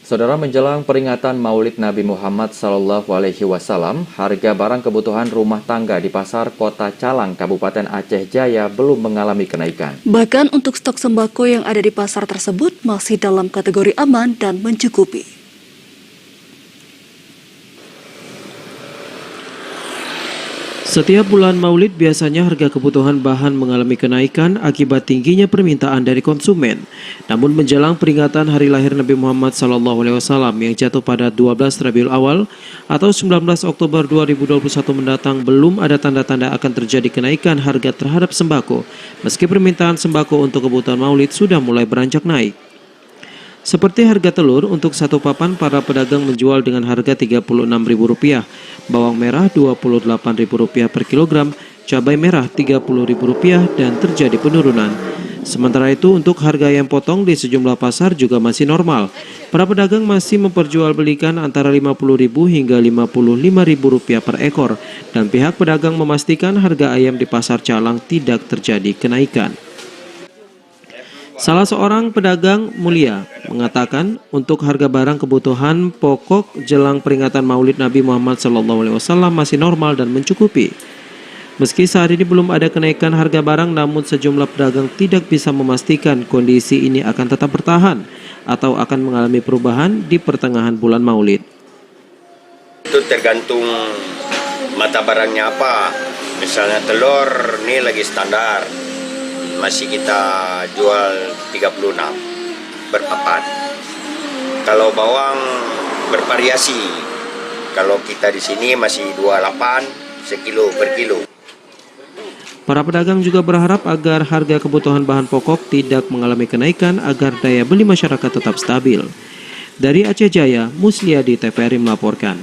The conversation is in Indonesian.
Saudara, menjelang peringatan Maulid Nabi Muhammad SAW, harga barang kebutuhan rumah tangga di pasar Kota Calang, Kabupaten Aceh Jaya belum mengalami kenaikan. Bahkan untuk stok sembako yang ada di pasar tersebut masih dalam kategori aman dan mencukupi. Setiap bulan Maulid biasanya harga kebutuhan bahan mengalami kenaikan akibat tingginya permintaan dari konsumen. Namun menjelang peringatan hari lahir Nabi Muhammad SAW yang jatuh pada 12 Rabiul Awal atau 19 Oktober 2021 mendatang, belum ada tanda-tanda akan terjadi kenaikan harga terhadap sembako, meski permintaan sembako untuk kebutuhan Maulid sudah mulai beranjak naik. Seperti harga telur, untuk satu papan para pedagang menjual dengan harga Rp36.000, bawang merah Rp28.000 per kilogram, cabai merah Rp30.000 dan terjadi penurunan. Sementara itu untuk harga ayam potong di sejumlah pasar juga masih normal. Para pedagang masih memperjualbelikan antara Rp50.000 hingga Rp55.000 per ekor, dan pihak pedagang memastikan harga ayam di pasar Calang tidak terjadi kenaikan. Salah seorang pedagang Mulia mengatakan untuk harga barang kebutuhan pokok jelang peringatan Maulid Nabi Muhammad SAW masih normal dan mencukupi. Meski saat ini belum ada kenaikan harga barang, namun sejumlah pedagang tidak bisa memastikan kondisi ini akan tetap bertahan atau akan mengalami perubahan di pertengahan bulan Maulid. Itu tergantung mata barangnya apa. Misalnya telur ini lagi standar, masih kita jual 36 berpapan. Kalau bawang bervariasi. Kalau kita di sini masih 28 sekilo per kilo. Para pedagang juga berharap agar harga kebutuhan bahan pokok tidak mengalami kenaikan agar daya beli masyarakat tetap stabil. Dari Aceh Jaya, Musliadi TVRI melaporkan.